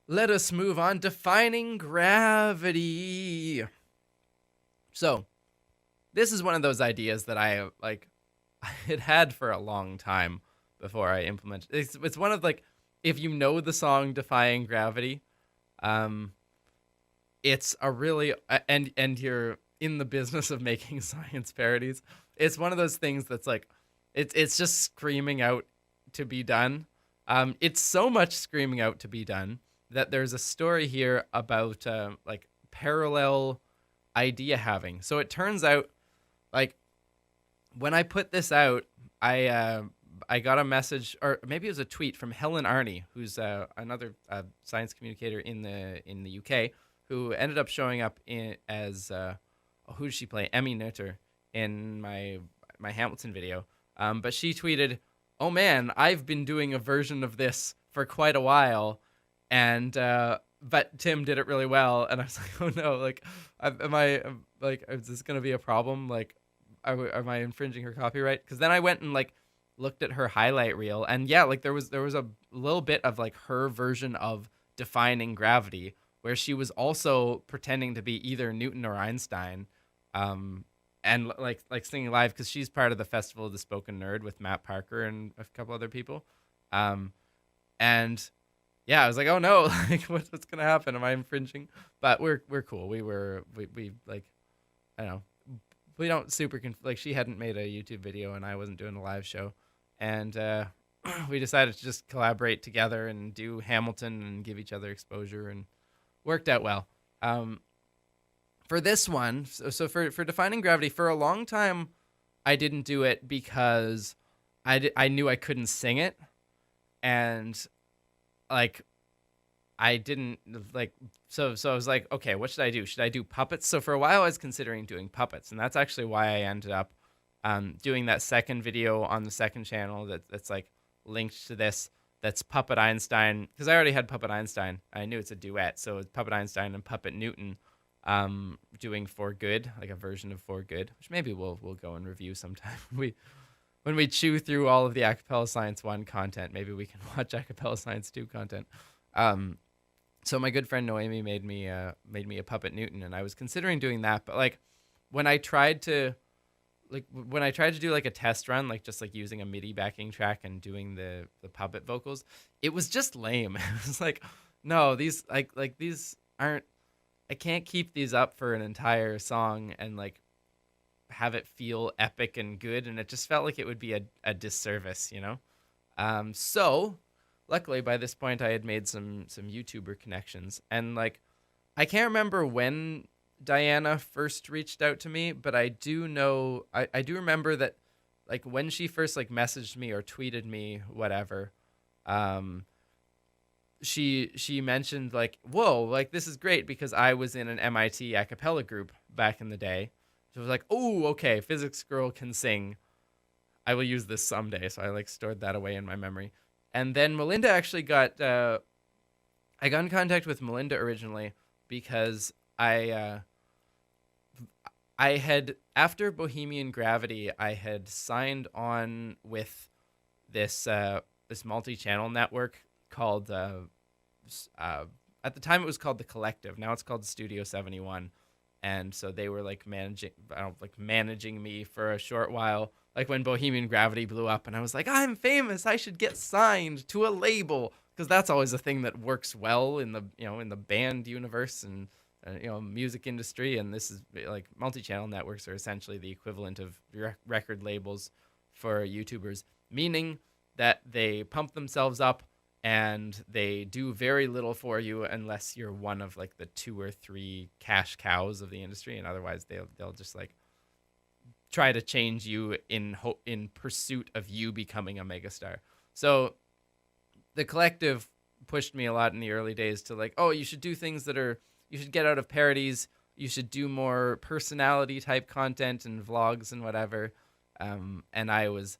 let us move on. Defining gravity. So, this is one of those ideas that I like I had for a long time before I implemented. It's one of like, if you know the song Defying Gravity, um it's a really and you're in the business of making science parodies. It's one of those things that's like it's just screaming out to be done. It's so much screaming out to be done that there's a story here about like parallel idea having. So it turns out, like, when I put this out, I got a message, or maybe it was a tweet from Helen Arney, who's another science communicator in the UK, who ended up showing up as who did she play? Emmy Noether in my Hamilton video. But she tweeted, "Oh man, I've been doing a version of this for quite a while, and but Tim did it really well." And I was like, "Oh no, like, am I like, is this gonna be a problem? Like, am I infringing her copyright?" Because then I went and like looked at her highlight reel, and yeah, like there was a little bit of like her version of defining gravity, where she was also pretending to be either Newton or Einstein, um, and like singing live because she's part of the Festival of the Spoken Nerd with Matt Parker and a couple other people, um, and yeah, I was like, oh no, like what's gonna happen? Am I infringing? But we're cool. We like, I don't know, we don't super like, she hadn't made a YouTube video and I wasn't doing a live show, and we decided to just collaborate together and do Hamilton and give each other exposure, and worked out well. Um, for this one, so for defining gravity, for a long time, I didn't do it because I knew I couldn't sing it, and like I didn't like, so I was like, okay, what should I do? Should I do puppets? So for a while I was considering doing puppets, and that's actually why I ended up doing that second video on the second channel that's like linked to this. That's Puppet Einstein, because I already had Puppet Einstein. I knew it's a duet, so it's Puppet Einstein and Puppet Newton doing For Good, like a version of For Good, which maybe we'll go and review sometime when we chew through all of the Acapella Science 1 content. Maybe we can watch Acapella Science 2 content. Um, so my good friend Noemi made me a Puppet Newton, and I was considering doing that, but like when I tried to when I tried to do like a test run, like just like using a MIDI backing track and doing the puppet vocals, it was just lame. It was like, no, these like these aren't. I can't keep these up for an entire song and like have it feel epic and good, and it just felt like it would be a disservice, you know. So luckily by this point I had made some YouTuber connections, and like I can't remember when Diana first reached out to me, but I do know I do remember that like when she first like messaged me or tweeted me, whatever, um she mentioned like, whoa, like this is great because I was in an MIT a cappella group back in the day. She was like, oh, okay, physics girl can sing. I will use this someday. So I like stored that away in my memory. And then Melinda actually got I got in contact with Melinda originally because I had, after Bohemian Gravity, I had signed on with this multi-channel network called uh, at the time it was called the Collective. Now it's called Studio 71. And so they were like managing me for a short while, like when Bohemian Gravity blew up, and I was like, I'm famous, I should get signed to a label, because that's always a thing that works well in the, in the band universe and music industry. And this is like, multi-channel networks are essentially the equivalent of record labels for YouTubers, meaning that they pump themselves up and they do very little for you unless you're one of like the two or three cash cows of the industry, and otherwise they'll just like try to change you in pursuit of you becoming a megastar. So the Collective pushed me a lot in the early days to like, oh, you should do things that are, you should get out of parodies, you should do more personality type content and vlogs and whatever. And I was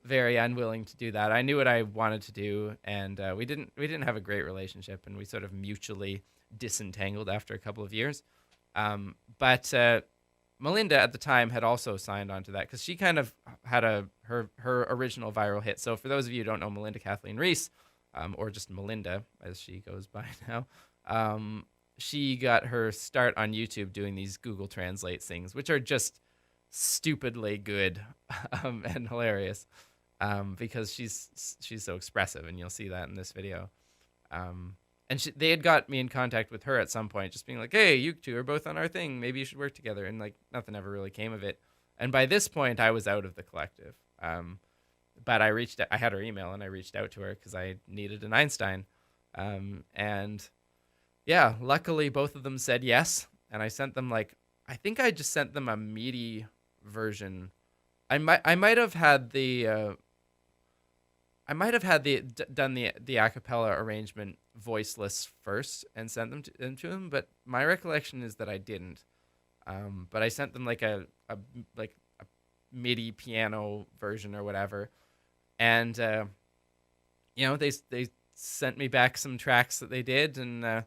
very unwilling to do that. I knew what I wanted to do, and we didn't have a great relationship, and we sort of mutually disentangled after a couple of years. But Melinda at the time had also signed on to that because she kind of had her original viral hit. So for those of you who don't know Melinda Kathleen Reese, or just Melinda, as she goes by now. She got her start on YouTube doing these Google Translate things, which are just stupidly good and hilarious, because she's so expressive, and you'll see that in this video. And they had got me in contact with her at some point, just being like, "Hey, you two are both on our thing. Maybe you should work together." And like nothing ever really came of it. And by this point, I was out of the collective. But I had her email, and I reached out to her because I needed an Einstein. And yeah, luckily both of them said yes. And I sent them I think I just sent them a MIDI version. I might have had the done the a cappella arrangement voiceless first and sent them to him, but my recollection is that I didn't. But I sent them like a MIDI piano version or whatever, and they sent me back some tracks that they did, and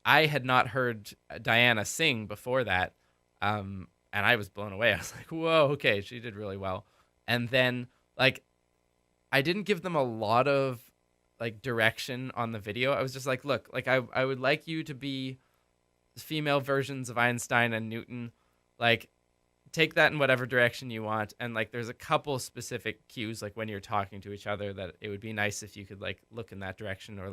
I had not heard Diana sing before that, and I was blown away. I was like, "Whoa, okay, she did really well." And then I didn't give them a lot of direction on the video. I was just like, "Look, I would like you to be female versions of Einstein and Newton. Take that in whatever direction you want." And there's a couple specific cues when you're talking to each other that it would be nice if you could look in that direction, or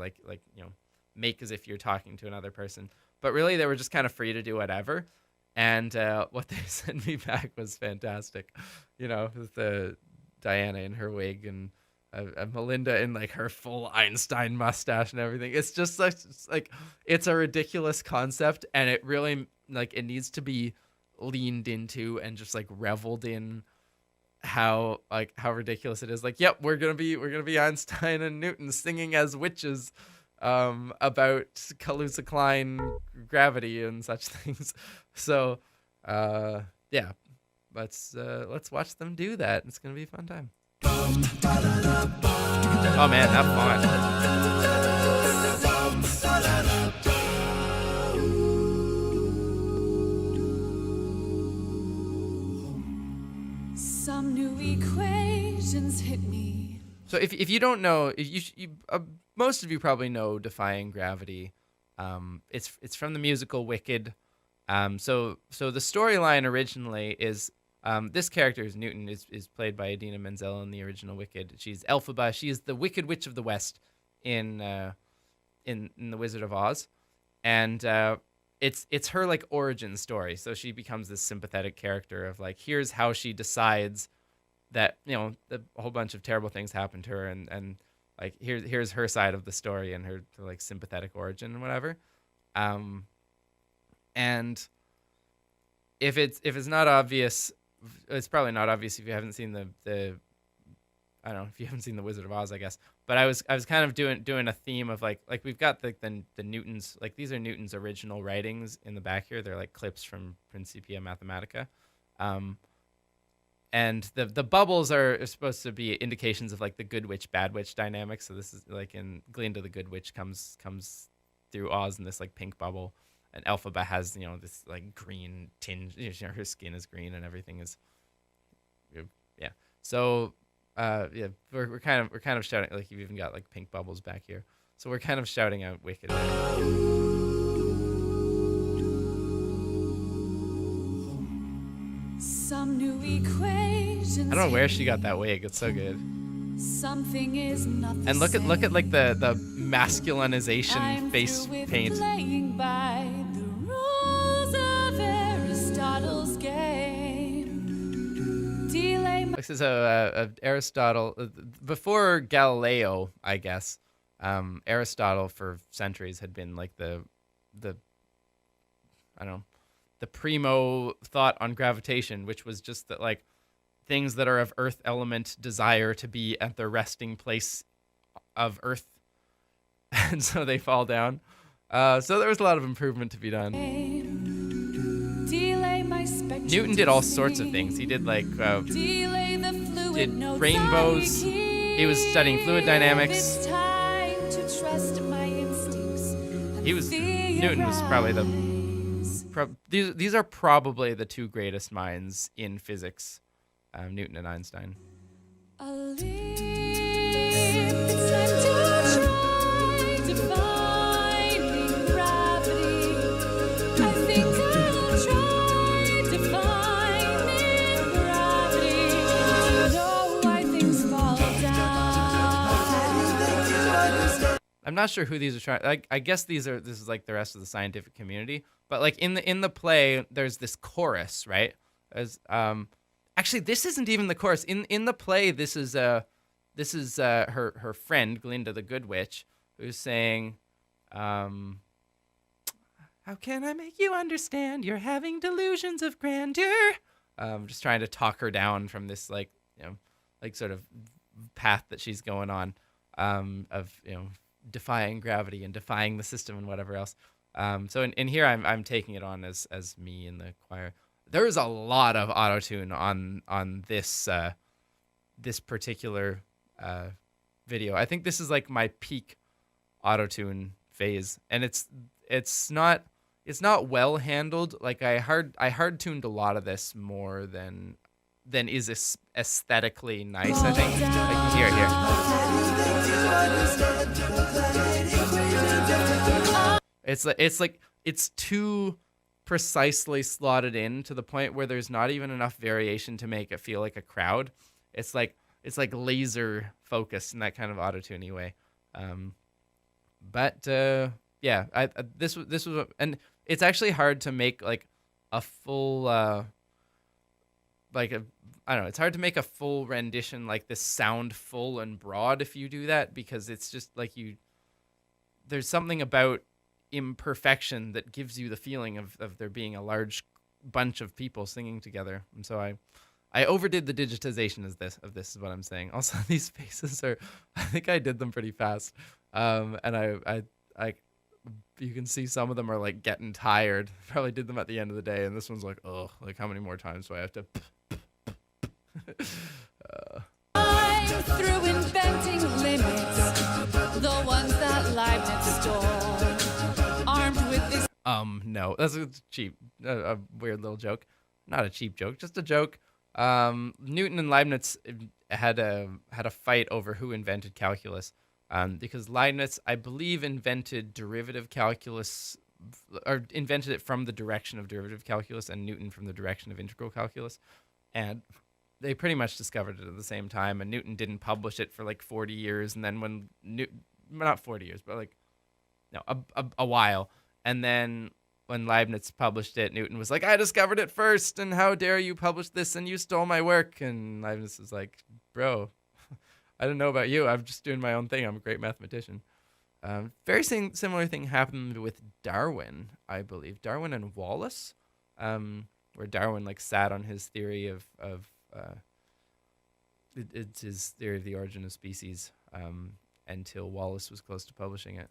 make as if you're talking to another person. But really, they were just kind of free to do whatever. And what they sent me back was fantastic. With the Diana in her wig, and Melinda in her full Einstein mustache and everything. It's just it's a ridiculous concept, and it really it needs to be leaned into and just reveled in how ridiculous it is. Yep, we're gonna be Einstein and Newton singing as witches about Kaluza-Klein gravity and such things. So yeah, let's watch them do that. It's gonna be a fun time. Oh man, have fun. Some new equations hit me. So if you don't know, most of you probably know Defying Gravity. It's from the musical Wicked. So the storyline originally is this character is Newton, is played by Idina Menzel in the original Wicked. She's Elphaba. She is the Wicked Witch of the West in the Wizard of Oz, and it's her origin story. So she becomes this sympathetic character of here's how she decides that a whole bunch of terrible things happen to her, and here's her side of the story and her sympathetic origin and whatever. And if it's not obvious, it's probably not obvious if you haven't seen the I don't know, if you haven't seen the Wizard of Oz, I guess. But I was kind of doing a theme of we've got the Newton's, these are Newton's original writings in the back here. They're clips from Principia Mathematica. And the bubbles are supposed to be indications of the good witch bad witch dynamic. So this is in Glinda, the good witch comes through Oz in this pink bubble, and Elphaba has this green tinge. Her skin is green and everything is yeah. So yeah, we're kind of shouting, you've even got pink bubbles back here. So we're kind of shouting out Wicked. Some new equations. I don't know where she got that wig. It's so good. Something is not the And look at same. the masculinization I'm face through with paint. playing by the rules of Aristotle's game. Delay my This is Aristotle before Galileo, I guess. Aristotle for centuries had been the I don't know, the primo thought on gravitation, which was just that things that are of earth element desire to be at the resting place of earth, and so they fall down. So there was a lot of improvement to be done. delay my spectrum. Newton did all sorts of things. He did delay the fluid did notes rainbows. I hear. He was studying fluid dynamics. It's time to trust my instincts. Newton was probably these are probably the two greatest minds in physics, Newton and Einstein. A little I'm not sure who these are trying. I guess this is like the rest of the scientific community. But like in the play, there's this chorus, right? As actually, this isn't even the chorus. In the play, this is her friend Glinda the Good Witch, who's saying, "How can I make you understand? You're having delusions of grandeur." Just trying to talk her down from this like like sort of path that she's going on, of defying gravity and defying the system and whatever else. So in here I'm taking it on as me in the choir. There's a lot of autotune on this this particular video. I think this is like my peak autotune phase, and it's not well handled. Like I hard tuned a lot of this more than is aesthetically nice. I think like here. It's too precisely slotted in to the point where there's not even enough variation to make it feel like a crowd. It's like laser focused in that kind of auto-tuney way. But yeah, this was and it's actually hard to make like a full I don't know, it's hard to make a full rendition like this sound full and broad if you do that, because it's just like there's something about imperfection that gives you the feeling of there being a large bunch of people singing together. And so I overdid the digitization of this is what I'm saying. Also, these faces are, I think I did them pretty fast. And I you can see some of them are like getting tired. Probably did them at the end of the day, and this one's like, oh, like how many more times do I have to I'm through inventing limits, the ones that Leibniz stole. Armed with this. No, that's a weird little joke. Not a cheap joke, just a joke. Newton and Leibniz had a fight over who invented calculus. Because Leibniz, I believe, invented derivative calculus, or invented it from the direction of derivative calculus, and Newton from the direction of integral calculus. And they pretty much discovered it at the same time, and Newton didn't publish it for like 40 years. And then when not 40 years, but like, no, a while. And then when Leibniz published it, Newton was like, I discovered it first, and how dare you publish this, and you stole my work. And Leibniz was like, bro, I don't know about you. I'm just doing my own thing. I'm a great mathematician. Very similar thing happened with Darwin, I believe. Darwin and Wallace, where Darwin like sat on his theory of it's his theory of the origin of species, until Wallace was close to publishing it.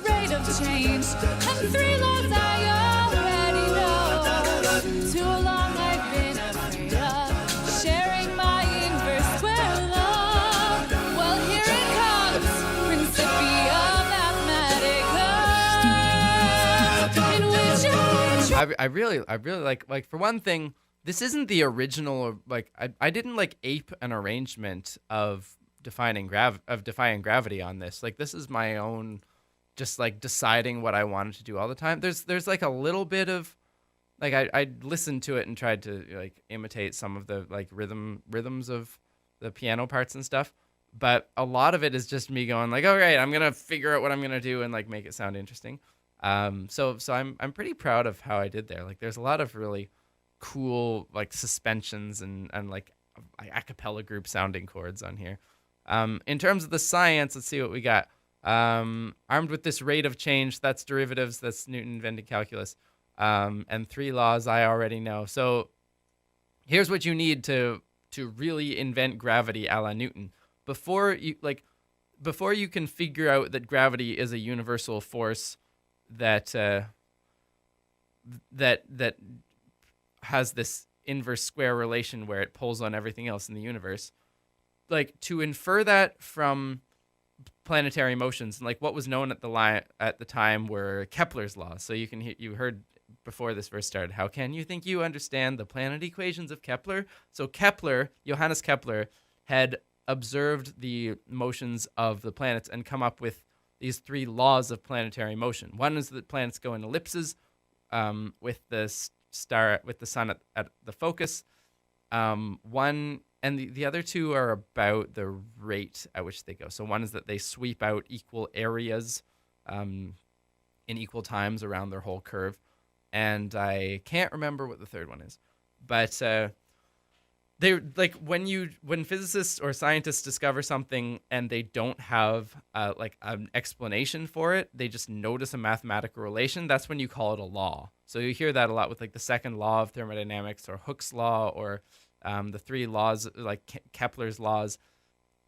Rate of change and 3 laws I already know. Too long I've been afraid of sharing my inverse square law. Well, here it comes, Principia Mathematica, in which I really like for one thing, this isn't the original. Like I didn't like ape an arrangement of defying gravity on this. Like this is my own, just like deciding what I wanted to do all the time. There's like a little bit of like I listened to it and tried to like imitate some of the like rhythms of the piano parts and stuff, but a lot of it is just me going like, all right, I'm gonna figure out what I'm gonna do and like make it sound interesting. So I'm pretty proud of how I did there. Like there's a lot of really cool like suspensions and like a cappella group sounding chords on here. In terms of the science, let's see what we got. Armed with this rate of change, that's derivatives, that's Newton invented calculus, and 3 laws I already know. So here's what you need to really invent gravity a la Newton. Before you can figure out that gravity is a universal force that has this inverse square relation where it pulls on everything else in the universe, like to infer that from planetary motions, and like what was known at the time were Kepler's laws. So you heard before this verse started, how can you think you understand the planet equations of Kepler? So Johannes Kepler had observed the motions of the planets and come up with these 3 laws of planetary motion. One is that planets go in ellipses, with the sun at the focus. And and the other two are about the rate at which they go. So one is that they sweep out equal areas in equal times around their whole curve, and I can't remember what the third one is, but they like when physicists or scientists discover something and they don't have like an explanation for it, they just notice a mathematical relation. That's when you call it a law. So you hear that a lot with like the second law of thermodynamics or Hooke's law or the three laws like Kepler's laws.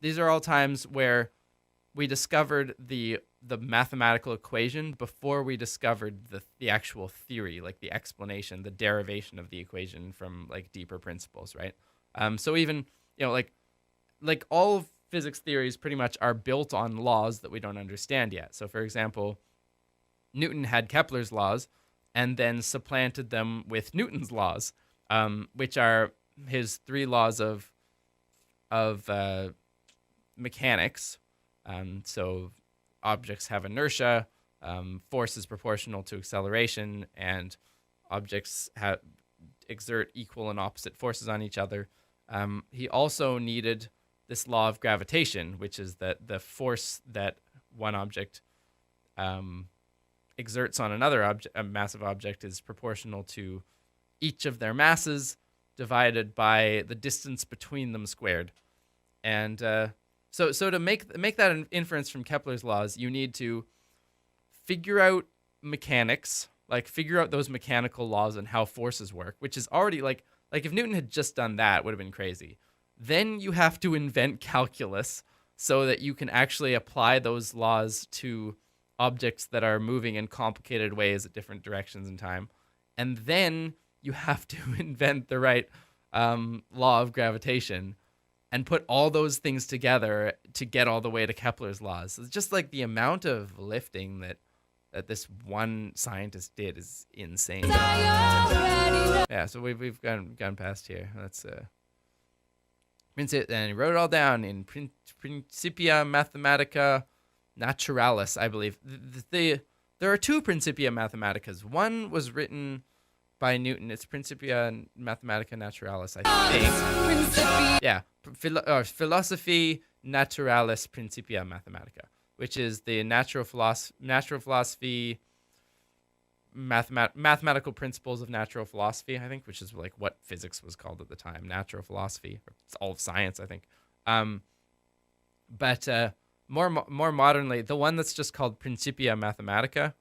These are all times where we discovered the mathematical equation before we discovered the actual theory, like the explanation, the derivation of the equation from like deeper principles, right? So even, like all of physics theories pretty much are built on laws that we don't understand yet. So for example, Newton had Kepler's laws and then supplanted them with Newton's laws, which are his three laws of mechanics. So objects have inertia, force is proportional to acceleration, and objects exert equal and opposite forces on each other. He also needed this law of gravitation, which is that the force that one object exerts on another object, a massive object, is proportional to each of their masses divided by the distance between them squared. And so to make that an inference from Kepler's laws, you need to figure out mechanics, like figure out those mechanical laws and how forces work, which is already like if Newton had just done that, it would have been crazy. Then you have to invent calculus so that you can actually apply those laws to objects that are moving in complicated ways at different directions in time. And then you have to invent the right law of gravitation and put all those things together to get all the way to Kepler's laws. So it's just like the amount of lifting that this one scientist did is insane. Yeah, so we've gone past here. That's and he wrote it all down in Principia Mathematica Naturalis, I believe. There are two Principia Mathematicas. One was written by Newton. It's Principia Mathematica Naturalis, I think. Yeah, Philosophy Naturalis Principia Mathematica, which is the natural philosophy, mathematical principles of natural philosophy, I think, which is like what physics was called at the time, natural philosophy. It's all of science, I think. But more modernly, the one that's just called Principia Mathematica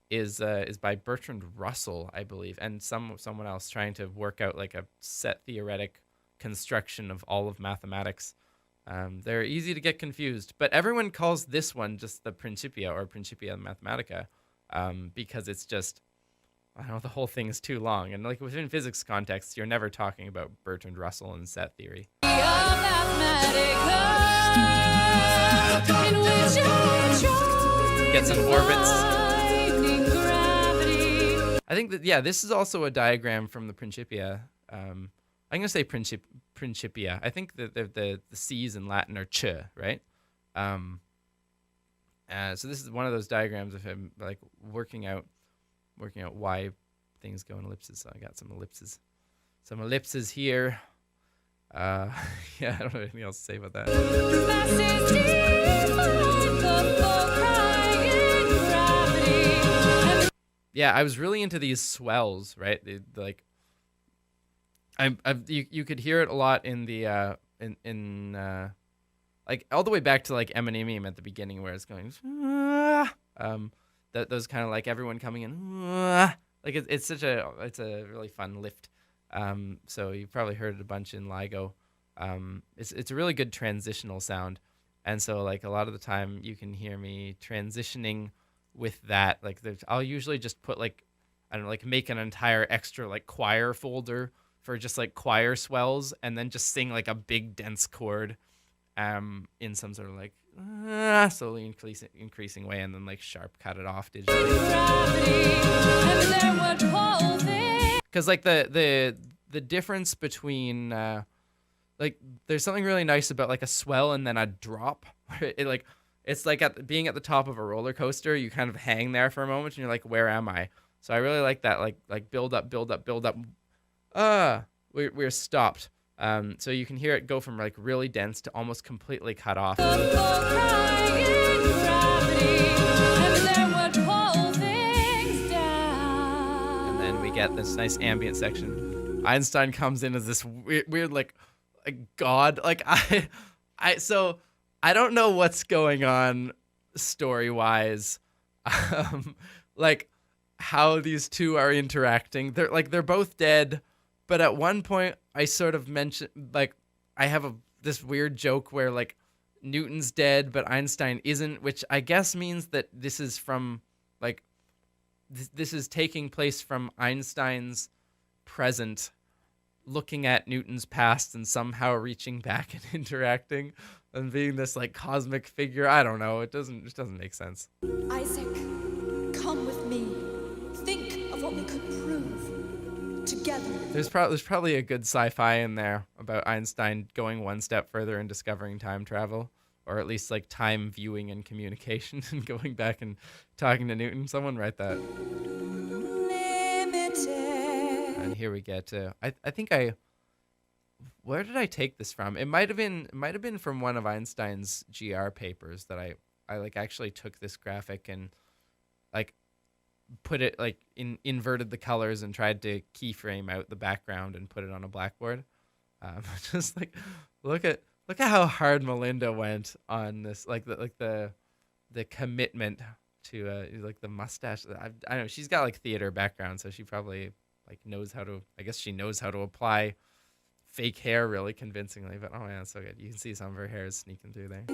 is by Bertrand Russell, I believe, and someone else trying to work out like a set theoretic construction of all of mathematics. They're easy to get confused, but everyone calls this one just the Principia or Principia Mathematica because it's just, I don't know, the whole thing is too long. And like within physics context, you're never talking about Bertrand Russell and set theory. Get some orbits. I think that, yeah, this is also a diagram from the Principia. I'm going to say Principia. I think that the C's in Latin are ch, right? So this is one of those diagrams of him like working out why things go in ellipses. So I got some ellipses here. Yeah, I don't have anything else to say about that. Yeah, I was really into these swells, right? Like, you could hear it a lot in the like all the way back to like Eminem at the beginning where it's going those kind of like everyone coming in like it's a really fun lift. So you probably heard it a bunch in LIGO. It's a really good transitional sound, and so like a lot of the time you can hear me transitioning with that. Like I'll usually just put like, I don't know, like make an entire extra like choir folder for just like choir swells, and then just sing like a big dense chord in some sort of like slowly increasing way, and then like sharp cut it off digitally. Because like the difference between like there's something really nice about like a swell and then a drop. It's like being at the top of a roller coaster. You kind of hang there for a moment and you're like, where am I? So I really like that, like build up. We're stopped. So you can hear it go from like really dense to almost completely cut off. Gravity, and there would pull things down. And then we get this nice ambient section. Einstein comes in as this weird like god. Like so I don't know what's going on story wise, like how these two are interacting. They're both dead, but at one point I sort of mentioned, like, I have this weird joke where like Newton's dead but Einstein isn't, which I guess means that this is from like this is taking place from Einstein's present looking at Newton's past and somehow reaching back and interacting and being this like cosmic figure. I don't know. It doesn't make sense. Isaac, come with me. Think of what we could prove together. There's probably a good sci-fi in there about Einstein going one step further and discovering time travel, or at least like time viewing and communication and going back and talking to Newton. Someone write that. And here we get I think where did I take this from? It might have been from one of Einstein's GR papers that I like actually took this graphic and like put it like inverted the colors and tried to keyframe out the background and put it on a blackboard. Just like look at how hard Melinda went on this, like the commitment to like the mustache. I don't know, she's got like theater background, so she probably like knows how to, I guess she knows how to apply fake hair really convincingly. But oh man, it's so good. You can see some of her hair is sneaking through there.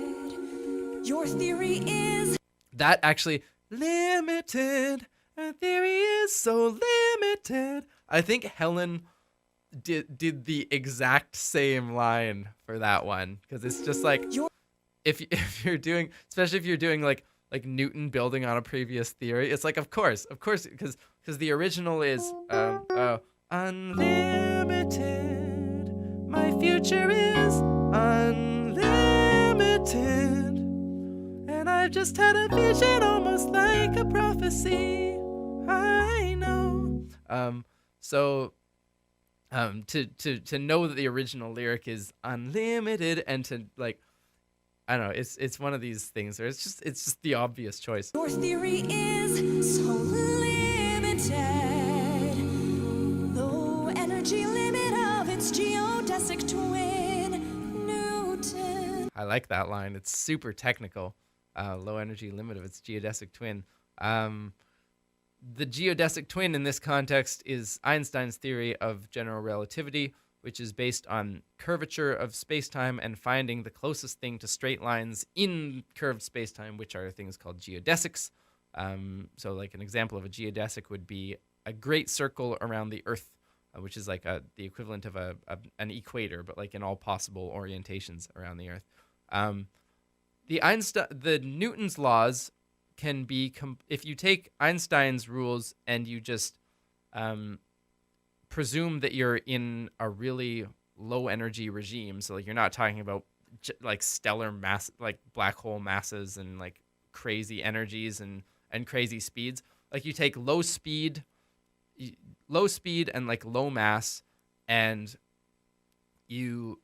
Your theory is That actually limited. Our theory is so limited. I think Helen did the exact same line for that one, because it's just like if you're doing, especially if you're doing like Newton building on a previous theory, it's like of course because the original is unlimited. My future is unlimited, and I've just had a vision almost like a prophecy. I know. So to know that the original lyric is unlimited, and to like, I don't know, it's one of these things where it's just the obvious choice. your theory is so limited. Low energy limit of its geodesic twin, Newton. I like that line. It's super technical. Low energy limit of its geodesic twin. The geodesic twin in this context is Einstein's theory of general relativity, which is based on curvature of spacetime and finding the closest thing to straight lines in curved spacetime, which are things called geodesics. So like an example of a geodesic would be a great circle around the Earth, which is like the equivalent of an equator, but like in all possible orientations around the Earth. The Newton's laws can be if you take Einstein's rules and you just presume that you're in a really low energy regime, so like you're not talking about like stellar mass, like black hole masses and like crazy energies and crazy speeds. Like you take low speed and like low mass, and you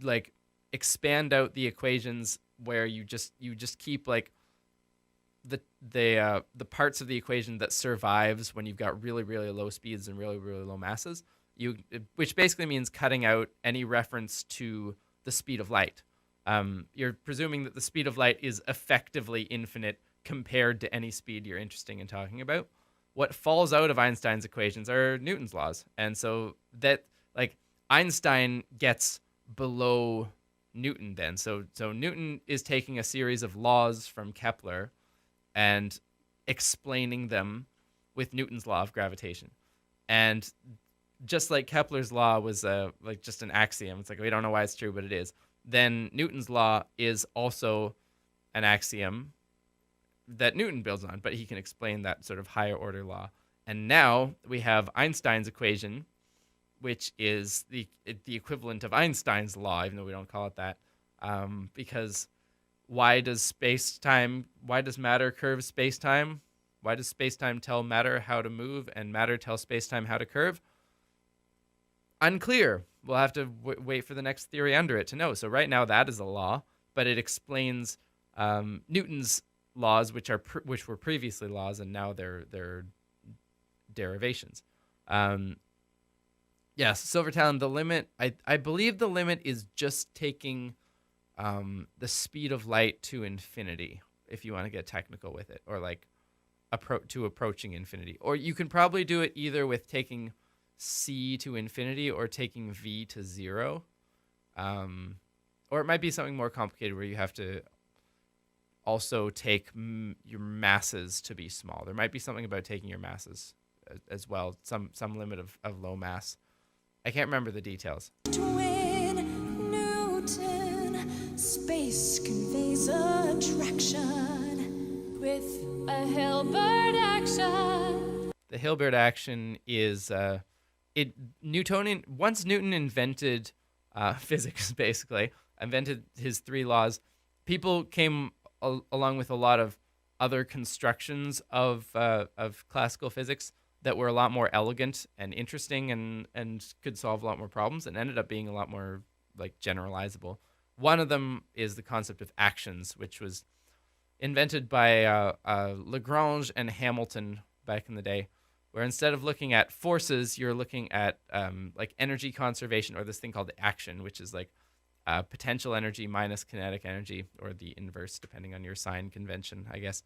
like expand out the equations where you just keep like the parts of the equation that survives when you've got really, really low speeds and really, really low masses, which basically means cutting out any reference to the speed of light. You're presuming that the speed of light is effectively infinite compared to any speed you're interested in talking about. What falls out of Einstein's equations are Newton's laws. And so that like Einstein gets below Newton then. So Newton is taking a series of laws from Kepler and explaining them with Newton's law of gravitation. And just like Kepler's law was like just an axiom, it's like we don't know why it's true, but it is. Then Newton's law is also an axiom that Newton builds on, but he can explain that sort of higher order law. And now we have Einstein's equation, which is the equivalent of Einstein's law, even though we don't call it that, because why does matter curve space-time? Why does space-time tell matter how to move and matter tell space-time how to curve? Unclear. we'll have to wait for the next theory under it to know. So right now that is a law, but it explains Newton's laws, which were previously laws, and now they're derivations. Yes, Silver Talon, the limit, I believe the limit is just taking the speed of light to infinity, if you want to get technical with it, or like approaching infinity. Or you can probably do it either with taking c to infinity or taking v to 0. Or it might be something more complicated where you have to also take your masses to be small. There might be something about taking your masses as well, some limit of low mass. I can't remember the details. Twin Newton, space conveys attraction with a Hilbert action. The Hilbert action is Newtonian. Once Newton invented physics, basically invented his 3 laws, people came along with a lot of other constructions of classical physics that were a lot more elegant and interesting and could solve a lot more problems, and ended up being a lot more like generalizable. One of them is the concept of actions, which was invented by Lagrange and Hamilton back in the day, where instead of looking at forces, you're looking at like energy conservation, or this thing called action, which is like potential energy minus kinetic energy, or the inverse, depending on your sign convention, I guess.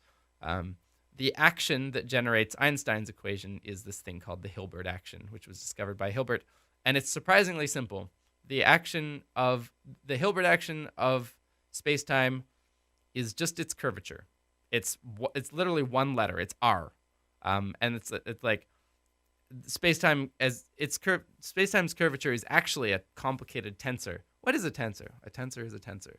The action that generates Einstein's equation is this thing called the Hilbert action, which was discovered by Hilbert. And it's surprisingly simple. The Hilbert action of space-time is just its curvature. It's literally one letter. It's R. And it's like space-time space-time's curvature is actually a complicated tensor. What is a tensor? A tensor is a tensor.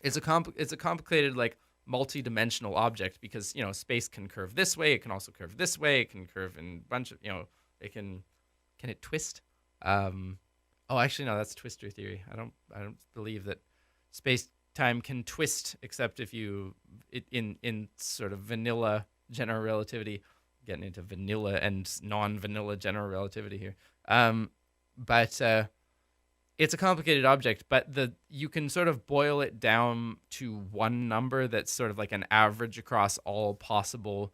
It's a complicated, like, multi-dimensional object, because space can curve this way, it can also curve this way, it can curve in a bunch of it can it twist? Actually no, that's twister theory. I don't believe that space-time can twist, except if in sort of vanilla general relativity. Getting into vanilla and non-vanilla general relativity here. But it's a complicated object, but you can sort of boil it down to one number that's sort of like an average across all possible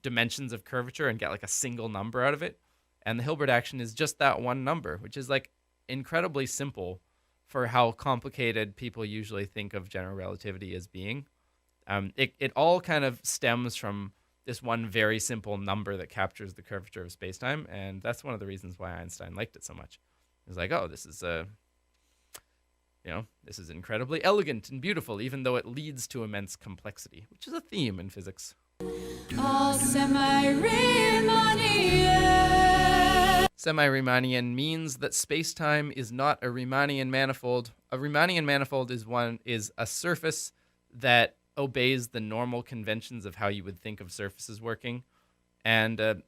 dimensions of curvature, and get like a single number out of it. And the Hilbert action is just that one number, which is like incredibly simple for how complicated people usually think of general relativity as being. It all kind of stems from this one very simple number that captures the curvature of space-time, and that's one of the reasons why Einstein liked it so much. He was like, oh, this is incredibly elegant and beautiful, even though it leads to immense complexity, which is a theme in physics. All semi-Riemannian. Semi-Riemannian means that space-time is not a Riemannian manifold. A Riemannian manifold is a surface that obeys the normal conventions of how you would think of surfaces working. And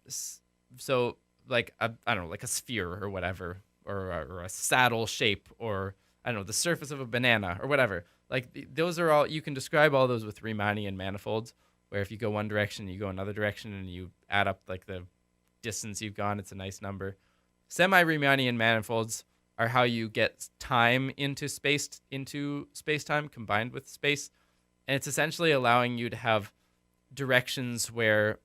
so like I don't know, like a sphere or whatever, or a saddle shape, or I don't know, the surface of a banana or whatever. Like those are all, you can describe all those with Riemannian manifolds, where if you go one direction, you go another direction, and you add up like the distance you've gone, it's a nice number. Semi-Riemannian manifolds are how you get time into space-time combined with space. And it's essentially allowing you to have directions where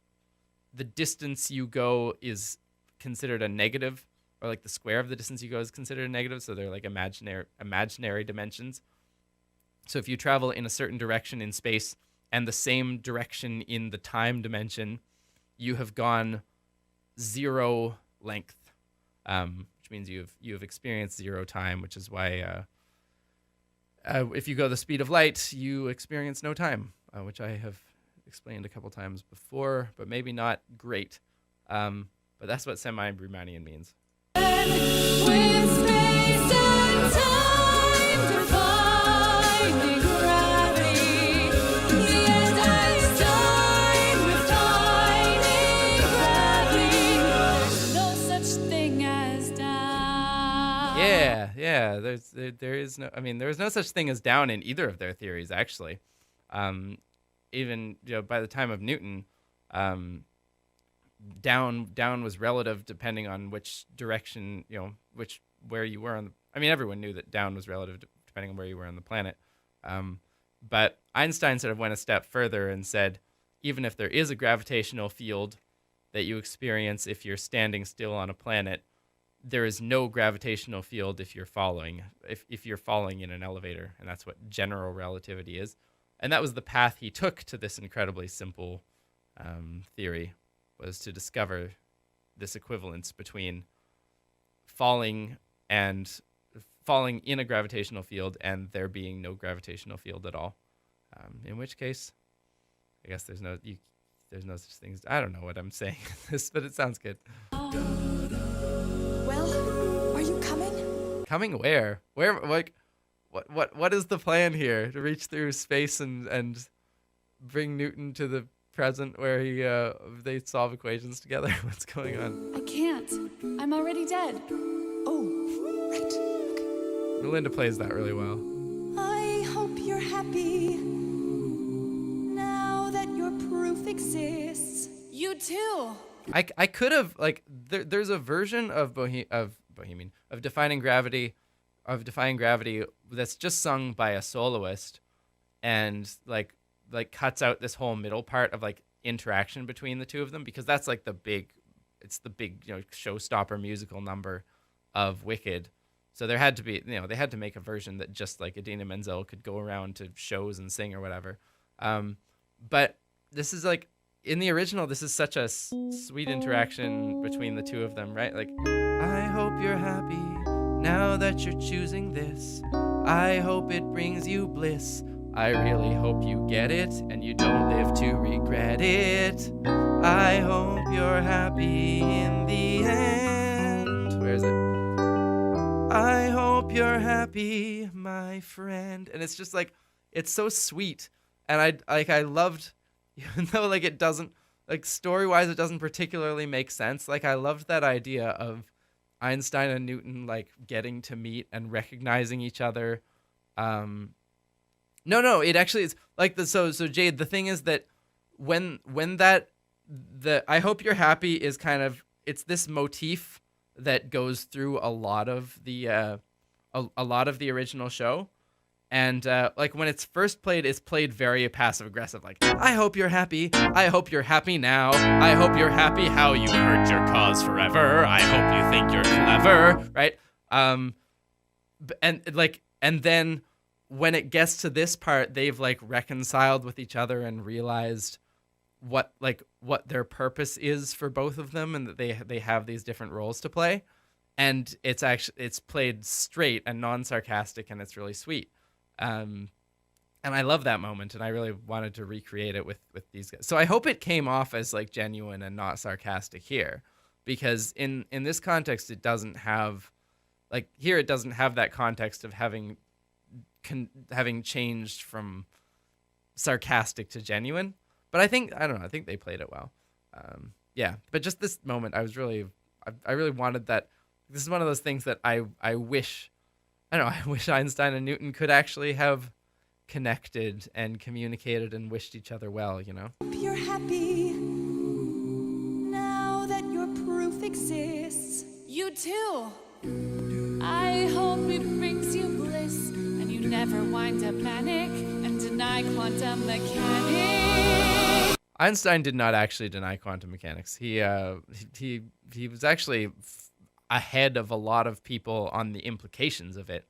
the distance you go is considered a negative, or like the square of the distance you go is considered a negative. So they're like imaginary dimensions. So if you travel in a certain direction in space and the same direction in the time dimension, you have gone 0 length, which means you have experienced 0 time, which is why if you go the speed of light, you experience no time, which I have explained a couple times before, but maybe not great. But that's what semi-Riemannian means. With space and time defying gravity, and Einstein refining gravity, no such thing as down. Yeah. There is no such thing as down in either of their theories, actually. Even by the time of Newton, down was relative depending on which direction, where you were I mean, everyone knew that down was relative depending on where you were on the planet. But Einstein sort of went a step further and said, even if there is a gravitational field that you experience if you're standing still on a planet, there is no gravitational field if you're falling in an elevator, and that's what general relativity is. And that was the path he took to this incredibly simple theory, was to discover this equivalence between falling in a gravitational field and there being no gravitational field at all. In which case, I guess there's no such thing. I don't know what I'm saying, but it sounds good. Well, are you coming? Coming where? Where? Like, what is the plan here? To reach through space and bring Newton to the present where they solve equations together? What's going on? I can't. I'm already dead. Oh, right. Okay. Melinda plays that really well. I hope you're happy now that your proof exists. You too. I could have, like, there's a version of defying gravity that's just sung by a soloist, and like cuts out this whole middle part of like interaction between the two of them, because that's like the big showstopper musical number of Wicked. So there had to be, they had to make a version that just like Idina Menzel could go around to shows and sing or whatever. But this is like, in the original, this is such a sweet interaction between the two of them, right? Like, I hope you're happy now that you're choosing this. I hope it brings you bliss. I really hope you get it and you don't live to regret it. I hope you're happy in the end. Where is it? I hope you're happy, my friend. And it's just like, it's so sweet. And I loved, even though like it doesn't, like story-wise it doesn't particularly make sense, like I loved that idea of Einstein and Newton like getting to meet and recognizing each other. No, it actually is like so Jade, the thing is that when the I hope you're happy is kind of, it's this motif that goes through a lot of the original show. And like when it's first played, it's played very passive aggressive. Like, I hope you're happy. I hope you're happy now. I hope you're happy how you hurt your cause forever. I hope you think you're clever, right? And then when it gets to this part, they've like reconciled with each other and realized what their purpose is for both of them, and that they have these different roles to play. And it's played straight and non-sarcastic, and it's really sweet. And I love that moment, and I really wanted to recreate it with these guys. So I hope it came off as like genuine and not sarcastic here, because in this context, it doesn't have, like here, it doesn't have that context of having changed from sarcastic to genuine. But I think they played it well. Yeah, but just this moment, I really wanted that. This is one of those things that I wish Einstein and Newton could actually have connected and communicated and wished each other well, Hope you're happy now that your proof exists. You too. I hope it brings you bliss and you never wind up manic and deny quantum mechanics. Einstein did not actually deny quantum mechanics. He was actually ahead of a lot of people on the implications of it,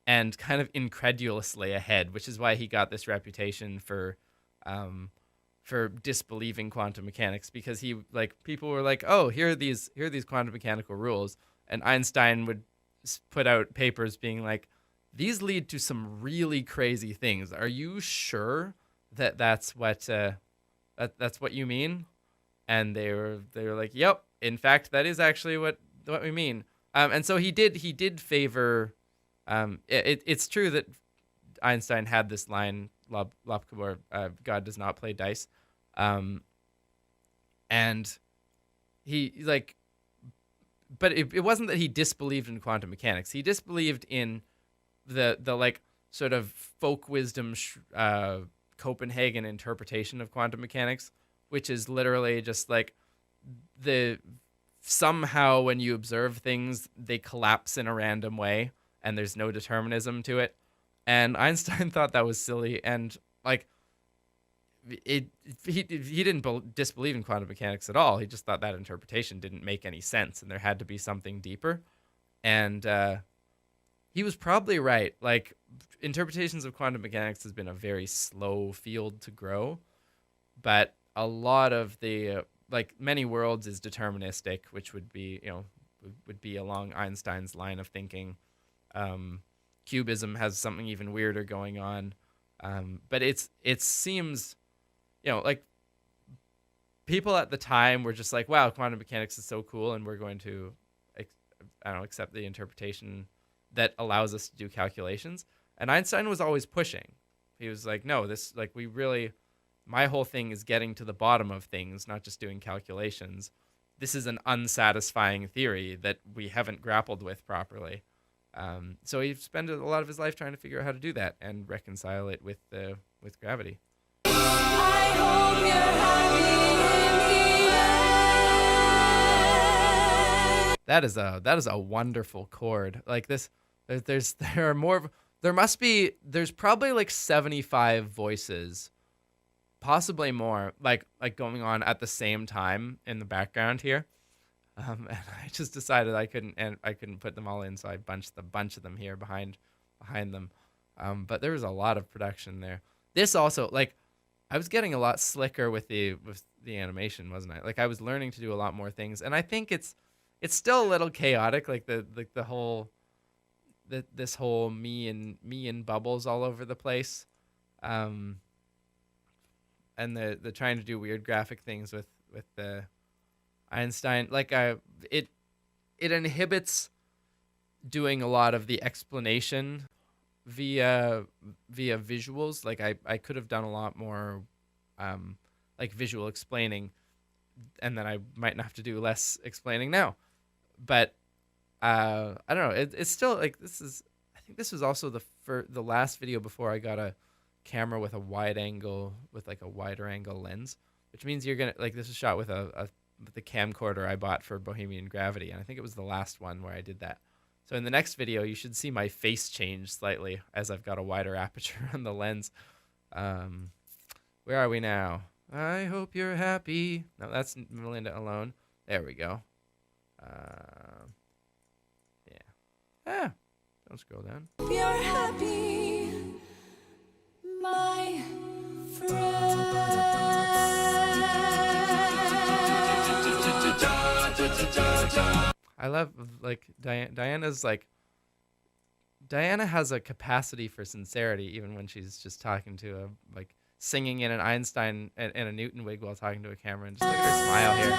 and kind of incredulously ahead, which is why he got this reputation for disbelieving quantum mechanics, because he, like, people were like, oh, here are these quantum mechanical rules, and Einstein would put out papers being like, these lead to some really crazy things. Are you sure that that's what you mean? And they were like, yep, in fact, that is actually what we mean. And so he did favor. It's true that Einstein had this line, Lobkabor, God does not play dice. And he like, but it wasn't that he disbelieved in quantum mechanics. He disbelieved in the like sort of folk wisdom Copenhagen interpretation of quantum mechanics, which is literally just like the somehow when you observe things, they collapse in a random way, and there's no determinism to it. And Einstein thought that was silly, and like it he didn't disbelieve in quantum mechanics at all. He just thought that interpretation didn't make any sense, and there had to be something deeper. And he was probably right. Like, interpretations of quantum mechanics has been a very slow field to grow, but a lot of the like many worlds is deterministic, which would be would be along Einstein's line of thinking. Cubism has something even weirder going on, but it seems like people at the time were just like, wow, quantum mechanics is so cool, and we're going to accept the interpretation that allows us to do calculations. And Einstein was always pushing. He was like, no, this my whole thing is getting to the bottom of things, not just doing calculations. This is an unsatisfying theory that we haven't grappled with properly. So he spent a lot of his life trying to figure out how to do that and reconcile it with gravity. I hope you're happy in the end. That is a wonderful chord. Like this, there's probably like 75 voices, possibly more, like going on at the same time in the background here. And I just decided I couldn't put them all in, so I bunched a bunch of them here behind them. But there was a lot of production there. This also, like, I was getting a lot slicker with the animation, wasn't I? Like, I was learning to do a lot more things, and I think it's still a little chaotic, like the whole this whole me and bubbles all over the place, and the trying to do weird graphic things with the Einstein, like it inhibits doing a lot of the explanation via visuals. Like I could have done a lot more like visual explaining, and then I might have to do less explaining now. But I don't know. It's still like I think this was also the last video before I got a camera with a wide angle, with like a wider angle lens, which means you're gonna like, this is shot with the camcorder I bought for Bohemian Gravity, and I think it was the last one where I did that. So in the next video, you should see my face change slightly as I've got a wider aperture on the lens. Where are we now? I hope you're happy. No, that's Melinda alone. There we go. Yeah. Don't scroll down. You're happy, my I love, like, Diana's like, Diana has a capacity for sincerity even when she's just talking to like singing in an Einstein and a Newton wig while talking to a camera, and just look at her smile here.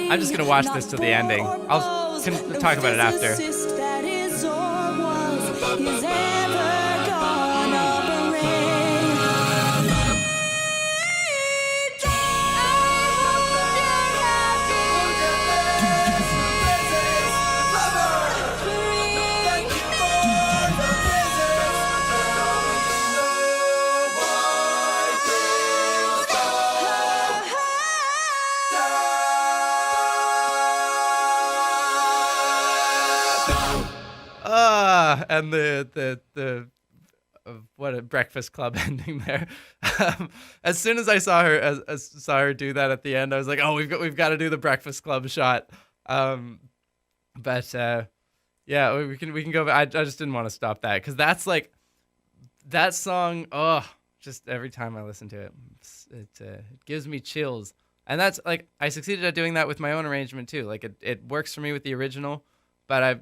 I'm just gonna watch this to the ending. I'll talk about it after. And the what a Breakfast Club ending there. As soon as I saw her do that at the end, I was like, oh, we've got to do the Breakfast Club shot. But yeah, we can go. I just didn't want to stop that because that's like that song. Oh, just every time I listen to it, it gives me chills. And that's like I succeeded at doing that with my own arrangement too. Like it works for me with the original, but I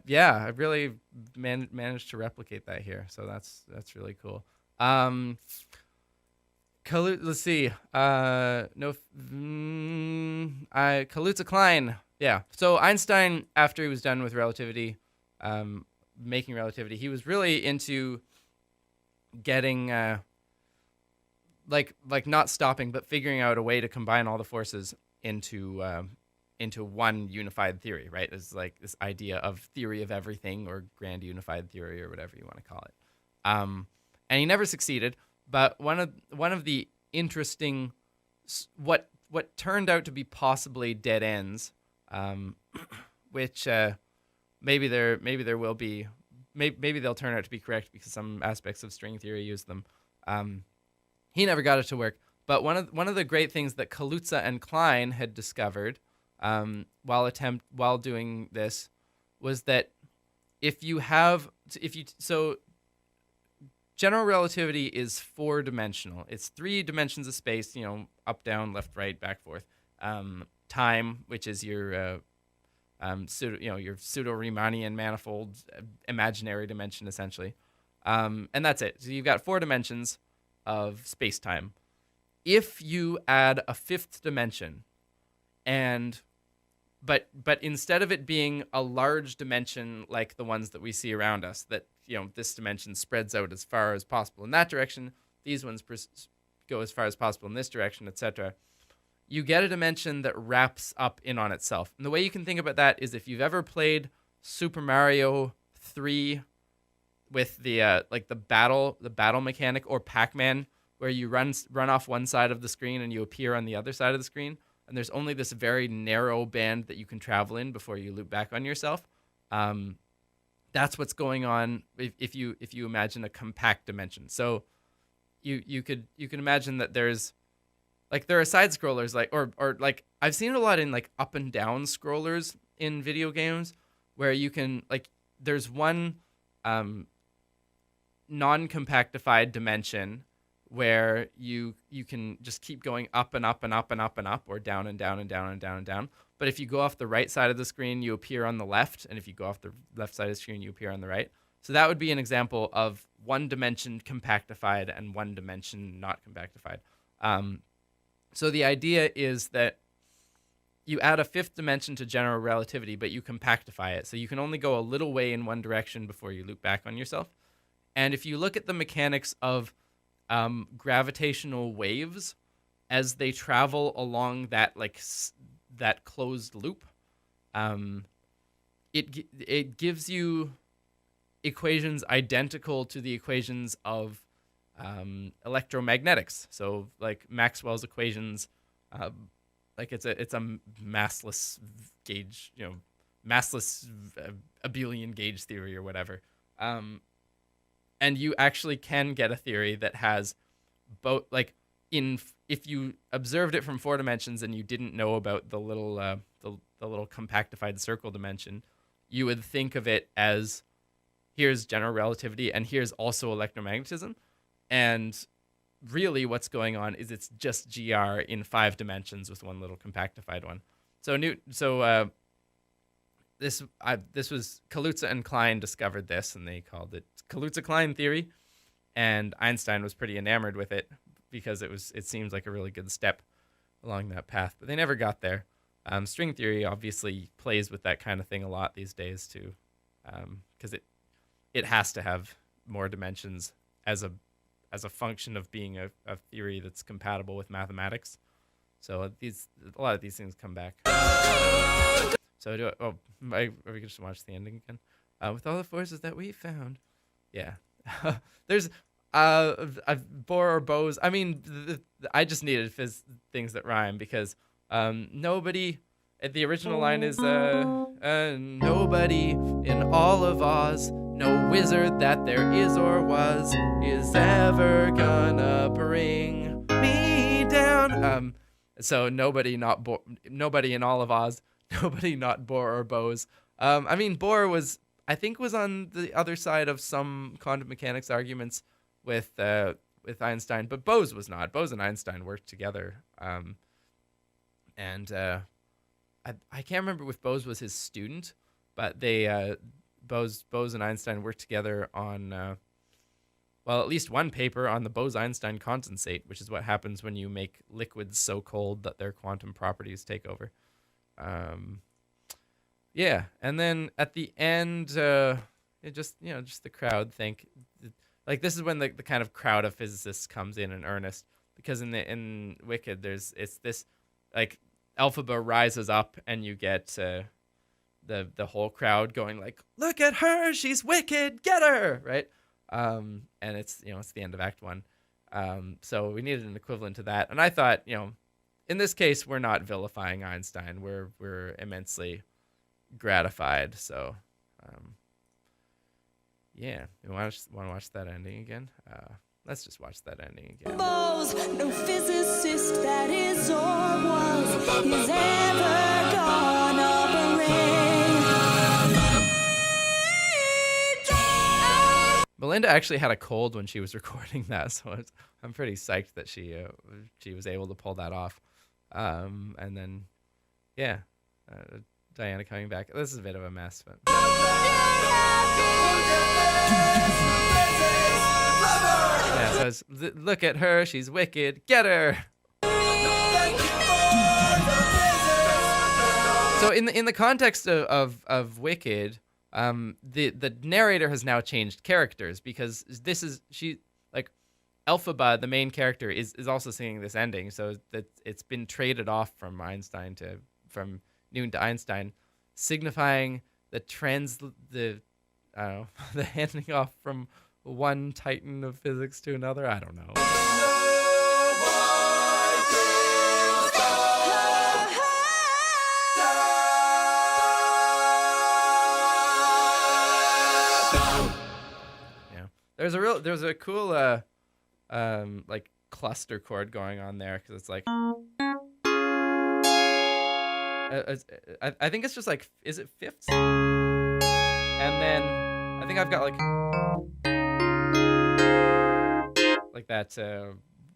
really managed to replicate that here. So that's really cool. Let's see. Kaluza Klein. Yeah. So Einstein, after he was done with relativity, making relativity, he was really into getting like not stopping, but figuring out a way to combine all the forces into one unified theory. Right? It's like this idea of theory of everything, or grand unified theory, or whatever you want to call it. And he never succeeded. But one of the interesting what turned out to be possibly dead ends, which maybe there will be, maybe they'll turn out to be correct because some aspects of string theory use them. He never got it to work. But one of the great things that Kaluza and Klein had discovered while doing this was that general relativity is 4-dimensional. It's 3 dimensions of space, up, down, left, right, back, forth. Time, which is your your pseudo-Riemannian manifold imaginary dimension, essentially. And that's it. So you've got 4 dimensions of space-time. If you add a 5th dimension, but instead of it being a large dimension like the ones that we see around us, that this dimension spreads out as far as possible in that direction, these ones go as far as possible in this direction, etc. You get a dimension that wraps up in on itself. And the way you can think about that is if you've ever played Super Mario 3 with the battle mechanic, or Pac-Man, where you run off one side of the screen and you appear on the other side of the screen, and there's only this very narrow band that you can travel in before you loop back on yourself. That's what's going on if you imagine a compact dimension. So you can imagine that there are side scrollers, or I've seen it a lot in up and down scrollers in video games, where you can there's one non-compactified dimension where you can just keep going up and up and up and up and up, or down and down and down and down and down. But if you go off the right side of the screen, you appear on the left, and if you go off the left side of the screen, you appear on the right. So that would be an example of one dimension compactified and one dimension not compactified. So the idea is that you add a 5th dimension to general relativity, but you compactify it. So you can only go a little way in one direction before you loop back on yourself. And if you look at the mechanics of gravitational waves as they travel along that that closed loop, it gives you equations identical to the equations of electromagnetics. So Maxwell's equations, it's a massless gauge, massless abelian gauge theory or whatever. And you actually can get a theory that has both, if you observed it from 4 dimensions and you didn't know about the little the little compactified circle dimension, you would think of it as, here's general relativity and here's also electromagnetism. And really what's going on is it's just GR in 5 dimensions with one little compactified one. This was Kaluza and Klein discovered this, and they called it Kaluza-Klein theory. And Einstein was pretty enamored with it because it seems like a really good step along that path. But they never got there. String theory obviously plays with that kind of thing a lot these days too, because it has to have more dimensions as a function of being a theory that's compatible with mathematics. So a lot of these things come back. So are we gonna just watch the ending again? With all the forces that we found, yeah. There's Bohr or Bose. I mean, I just needed things that rhyme because nobody. The original line is nobody in all of Oz, no wizard that there is or was, is ever gonna bring me down. So nobody in all of Oz, nobody not Bohr or Bose. I mean, Bohr was on the other side of some quantum mechanics arguments with with Einstein, but Bose was not. Bose and Einstein worked together. And I can't remember if Bose was his student, but they Bose and Einstein worked together on well, at least one paper on the Bose-Einstein condensate, which is what happens when you make liquids so cold that their quantum properties take over. Yeah, and then at the end, it just the crowd think, like this is when the kind of crowd of physicists comes in earnest, because in Wicked it's this like Elphaba rises up and you get the whole crowd going like, look at her, she's wicked, get her, right? And it's the end of Act 1. So we needed an equivalent to that, and I thought, in this case we're not vilifying Einstein, we're immensely gratified. So yeah, you want to watch that ending again? Let's just watch that ending again. Bose, no physicist that is or was is ever gonna bring. Melinda actually had a cold when she was recording that, so I'm pretty psyched that she was able to pull that off. And then, yeah, Diana coming back. This is a bit of a mess, but. Yeah, so it's, look at her, she's wicked, get her. So in the context of Wicked, the narrator has now changed characters, because Elphaba, the main character, is also singing this ending, so that it's been traded off from Newton to Einstein, signifying the handing off from one titan of physics to another. I don't know. Yeah, there's a cool like cluster chord going on there, because it's like I think it's just like, is it fifths? And then I think I've got like that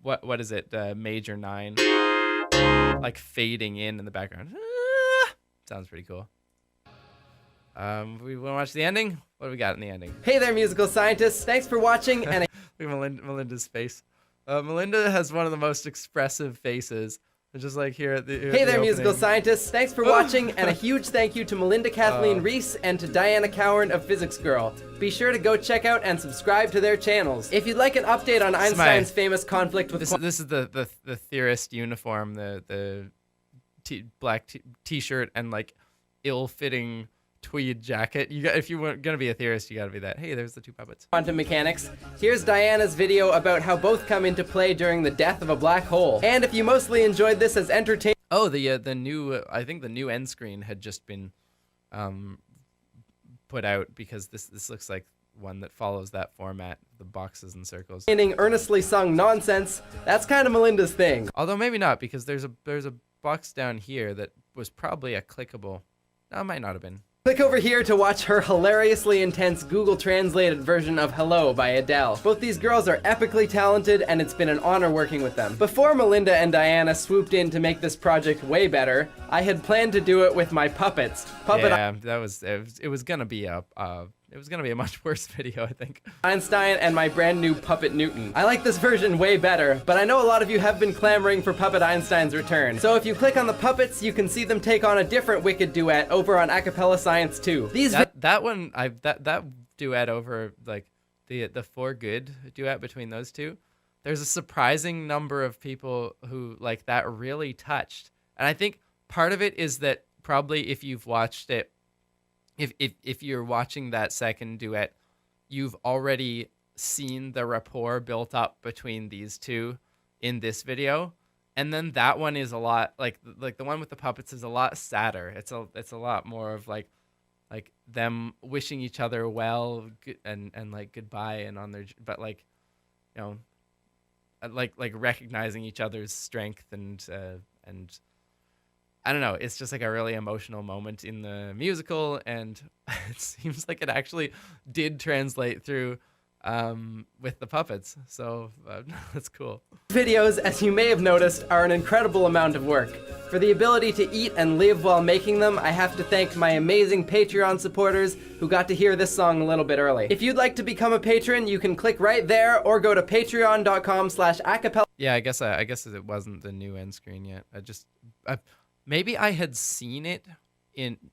what is it, major 9, like fading in the background. Sounds pretty cool. We want to watch the ending? What do we got in the ending? Hey there, musical scientists! Thanks for watching. And look at Melinda's face. Melinda has one of the most expressive faces. Just like here at the Hey there, musical scientists! Thanks for watching, and a huge thank you to Melinda Kathleen Reese and to Diana Cowan of Physics Girl. Be sure to go check out and subscribe to their channels. If you'd like an update on Einstein's famous conflict with this is the theorist uniform, the black t-shirt and like ill-fitting tweed jacket. If you were gonna be a theorist, you gotta be that. Hey, there's the two puppets. Quantum mechanics. Here's Diana's video about how both come into play during the death of a black hole. And if you mostly enjoyed this as entertainment. Oh, the new I think the new end screen had just been put out, because this looks like one that follows that format, the boxes and circles. Earnestly sung nonsense. That's kind of Melinda's thing. Although maybe not, because there's a box down here that was probably a clickable. No, it might not have been. Click over here to watch her hilariously intense Google translated version of Hello by Adele. Both these girls are epically talented, and it's been an honor working with them. Before Melinda and Diana swooped in to make this project way better, I had planned to do it with my puppets. Yeah, it was gonna be a much worse video, I think. Einstein and my brand new puppet Newton. I like this version way better, but I know a lot of you have been clamoring for Puppet Einstein's return. So if you click on the puppets, you can see them take on a different Wicked duet over on Acapella Science 2. That duet over like the For Good duet between those two, there's a surprising number of people who like that really touched. And I think part of it is that probably if you've watched it, if you're watching that second duet, you've already seen the rapport built up between these two in this video, and then that one is a lot like the one with the puppets is a lot sadder. It's a lot more of like them wishing each other well and like goodbye and on their, but like, you know, like recognizing each other's strength and I don't know, it's just like a really emotional moment in the musical, and it seems like it actually did translate through with the puppets. So that's cool. Videos, as you may have noticed, are an incredible amount of work. For the ability to eat and live while making them, I have to thank my amazing Patreon supporters who got to hear this song a little bit early. If you'd like to become a patron, you can click right there or go to patreon.com/acapella. Yeah, I guess it wasn't the new end screen yet. Maybe I had seen it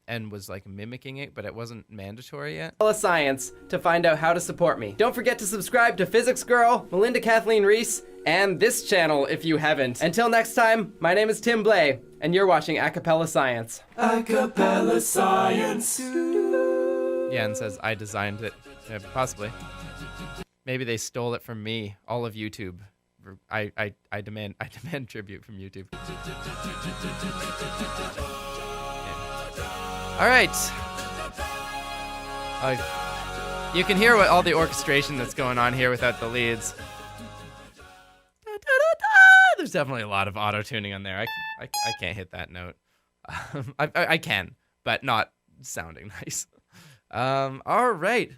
and was like mimicking it, but it wasn't mandatory yet. Science to find out how to support me. Don't forget to subscribe to Physics Girl, Melinda Kathleen Reese, and this channel if you haven't. Until next time, my name is Tim Blay, and you're watching Acapella Science. Acapella Science. Yeah, and says I designed it. Yeah, possibly. Maybe they stole it from me. All of YouTube. I demand tribute from YouTube. All right. You can hear all the orchestration that's going on here without the leads. There's definitely a lot of auto tuning on there. I can't hit that note. I can, but not sounding nice. All right.